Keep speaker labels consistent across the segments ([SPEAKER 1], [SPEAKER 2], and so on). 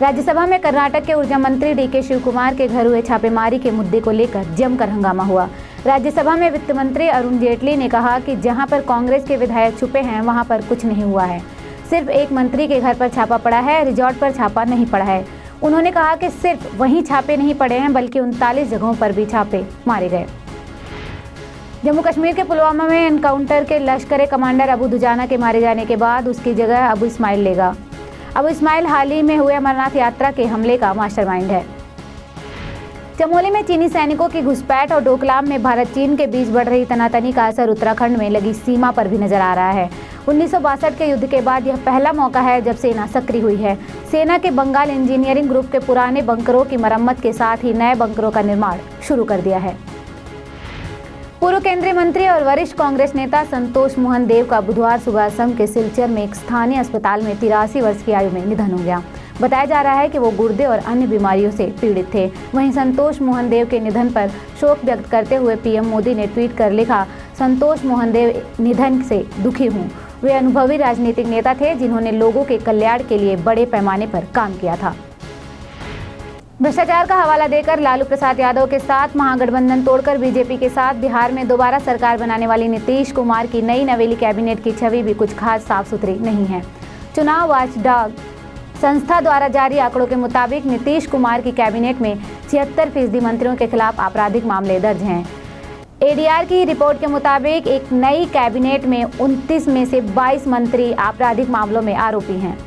[SPEAKER 1] राज्यसभा में कर्नाटक के ऊर्जा मंत्री डीके शिव कुमार के घर हुए छापेमारी के मुद्दे को लेकर जमकर हंगामा हुआ। राज्यसभा में वित्त मंत्री अरुण जेटली ने कहा कि जहां पर कांग्रेस के विधायक छुपे हैं वहां पर कुछ नहीं हुआ है। सिर्फ एक मंत्री के घर पर छापा पड़ा है, रिजॉर्ट पर छापा नहीं पड़ा है। उन्होंने कहा कि सिर्फ वहीं छापे नहीं पड़े हैं बल्कि 39 जगहों पर भी छापे मारे गए। जम्मू कश्मीर के पुलवामा में एनकाउंटर के लश्कर कमांडर अबू दुजाना के मारे जाने के बाद उसकी जगह अबू इस्माइल लेगा। अबू इस्माइल हाल ही में हुए अमरनाथ यात्रा के हमले का मास्टरमाइंड है। चमोली में चीनी सैनिकों की घुसपैठ और डोकलाम में भारत चीन के बीच बढ़ रही तनातनी का असर उत्तराखंड में लगी सीमा पर भी नजर आ रहा है। 1962 के युद्ध के बाद यह पहला मौका है जब सेना सक्रिय हुई है। सेना के बंगाल इंजीनियरिंग ग्रुप के पुराने बंकरों की मरम्मत के साथ ही नए बंकरों का निर्माण शुरू कर दिया है। पूर्व केंद्रीय मंत्री और वरिष्ठ कांग्रेस नेता संतोष मोहन देव का बुधवार सुबह असम के सिलचर में एक स्थानीय अस्पताल में 83 वर्ष की आयु में निधन हो गया। बताया जा रहा है कि वो गुर्दे और अन्य बीमारियों से पीड़ित थे। वहीं संतोष मोहन देव के निधन पर शोक व्यक्त करते हुए पीएम मोदी ने ट्वीट कर लिखा, संतोष मोहन देव निधन से दुखी हूँ। वे अनुभवी राजनीतिक नेता थे जिन्होंने लोगों के कल्याण के लिए बड़े पैमाने पर काम किया था। भ्रष्टाचार का हवाला देकर लालू प्रसाद यादव के साथ महागठबंधन तोड़कर बीजेपी के साथ बिहार में दोबारा सरकार बनाने वाली नीतीश कुमार की नई नवेली कैबिनेट की छवि भी कुछ खास साफ सुथरी नहीं है। चुनाव वाचडॉग संस्था द्वारा जारी आंकड़ों के मुताबिक नीतीश कुमार की कैबिनेट में 76% मंत्रियों के खिलाफ आपराधिक मामले दर्ज हैं। एडीआर की रिपोर्ट के मुताबिक एक नई कैबिनेट में 29 में से 22 मंत्री आपराधिक मामलों में आरोपी हैं।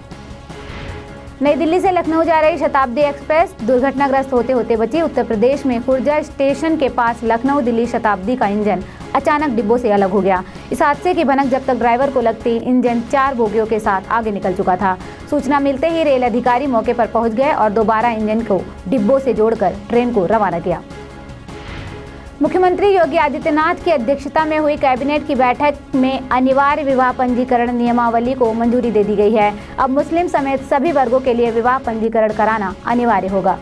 [SPEAKER 1] नई दिल्ली से लखनऊ जा रही शताब्दी एक्सप्रेस दुर्घटनाग्रस्त होते होते बची। उत्तर प्रदेश में खुर्जा स्टेशन के पास लखनऊ दिल्ली शताब्दी का इंजन अचानक डिब्बों से अलग हो गया। इस हादसे की भनक जब तक ड्राइवर को लगती, इंजन 4 बोगियों के साथ आगे निकल चुका था। सूचना मिलते ही रेल अधिकारी मौके पर पहुंच गए और दोबारा इंजन को डिब्बों से जोड़कर ट्रेन को रवाना किया। मुख्यमंत्री योगी आदित्यनाथ की अध्यक्षता में हुई कैबिनेट की बैठक में अनिवार्य विवाह पंजीकरण नियमावली को मंजूरी दे दी गई है। अब मुस्लिम समेत सभी वर्गों के लिए विवाह पंजीकरण कराना अनिवार्य होगा।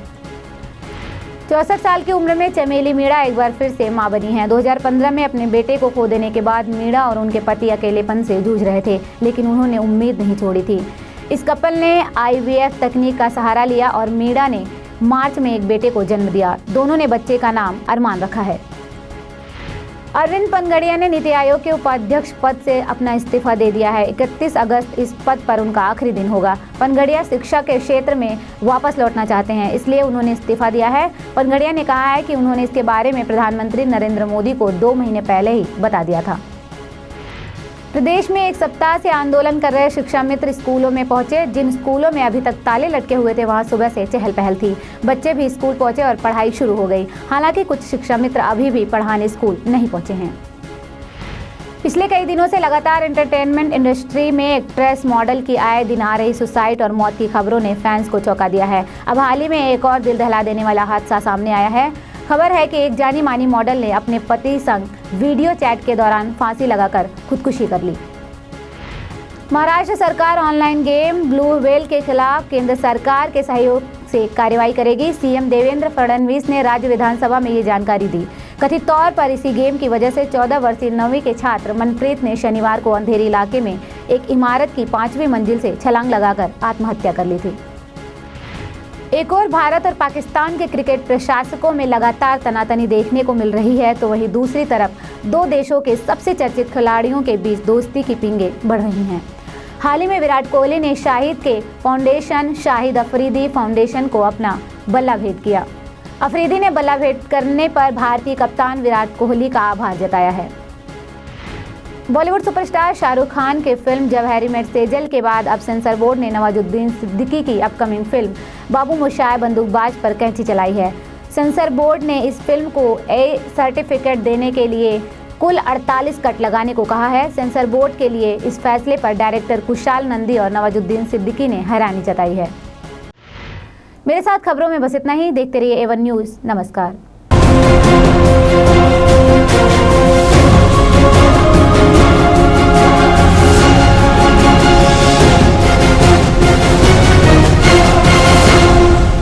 [SPEAKER 1] 64 साल की उम्र में चमेली मीणा एक बार फिर से मां बनी है। 2015 में अपने बेटे को खो देने के बाद मीणा और उनके पति अकेलेपन से जूझ रहे थे, लेकिन उन्होंने उम्मीद नहीं छोड़ी थी। इस कपल ने IVF तकनीक का सहारा लिया और मीणा ने मार्च में एक बेटे को जन्म दिया। दोनों ने बच्चे का नाम अरमान रखा है। अरविंद पनगड़िया ने नीति आयोग के उपाध्यक्ष पद से अपना इस्तीफा दे दिया है। 31 अगस्त इस पद पर उनका आखिरी दिन होगा। पनगड़िया शिक्षा के क्षेत्र में वापस लौटना चाहते हैं, इसलिए उन्होंने इस्तीफा दिया है। पनगड़िया ने कहा है कि उन्होंने इसके बारे में प्रधानमंत्री नरेंद्र मोदी को 2 महीने पहले ही बता दिया था। प्रदेश में एक सप्ताह से आंदोलन कर रहे शिक्षा मित्र स्कूलों में पहुंचे। जिन स्कूलों में अभी तक ताले लटके हुए थे वहां सुबह से चहल पहल थी। बच्चे भी स्कूल पहुंचे और पढ़ाई शुरू हो गई। हालांकि कुछ शिक्षा मित्र अभी भी पढ़ाने स्कूल नहीं पहुंचे हैं। पिछले कई दिनों से लगातार एंटरटेनमेंट इंडस्ट्री में एक्ट्रेस मॉडल की आए दिन आ रही सुसाइड और मौत की खबरों ने फैंस को चौंका दिया है। अब हाल ही में एक और दिल दहला देने वाला हादसा सामने आया है। खबर है कि एक जानी मानी मॉडल ने अपने पति संग वीडियो चैट के दौरान फांसी लगाकर खुदकुशी कर ली। महाराष्ट्र सरकार ऑनलाइन गेम ब्लू व्हेल के खिलाफ केंद्र सरकार के सहयोग से कार्रवाई करेगी। सीएम देवेंद्र फडणवीस ने राज्य विधानसभा में ये जानकारी दी। कथित तौर पर इसी गेम की वजह से 14 वर्षीय 9वीं के छात्र मनप्रीत ने शनिवार को अंधेरी इलाके में एक इमारत की 5वीं मंजिल से छलांग लगाकर आत्महत्या कर ली थी। एक और भारत और पाकिस्तान के क्रिकेट प्रशासकों में लगातार तनातनी देखने को मिल रही है, तो वहीं दूसरी तरफ 2 देशों के सबसे चर्चित खिलाड़ियों के बीच दोस्ती की पींगे बढ़ रही हैं। हाल ही में विराट कोहली ने शाहिद के फाउंडेशन शाहिद अफरीदी फाउंडेशन को अपना बल्ला भेंट किया। अफरीदी ने बल्ला भेंट करने पर भारतीय कप्तान विराट कोहली का आभार जताया है। बॉलीवुड सुपरस्टार शाहरुख खान के फिल्म जब हैरी मेट सेजल के बाद अब सेंसर बोर्ड ने नवाजुद्दीन सिद्दीकी की अपकमिंग फिल्म बाबू मोशाय बंदूकबाज पर कैंची चलाई है। सेंसर बोर्ड ने इस फिल्म को ए सर्टिफिकेट देने के लिए कुल 48 कट लगाने को कहा है। सेंसर बोर्ड के लिए इस फैसले पर डायरेक्टर कुशाल नंदी और नवाजुद्दीन सिद्दीकी ने हैरानी जताई है। मेरे साथ खबरों में बस इतना ही। देखते रहिए A1 न्यूज़। नमस्कार।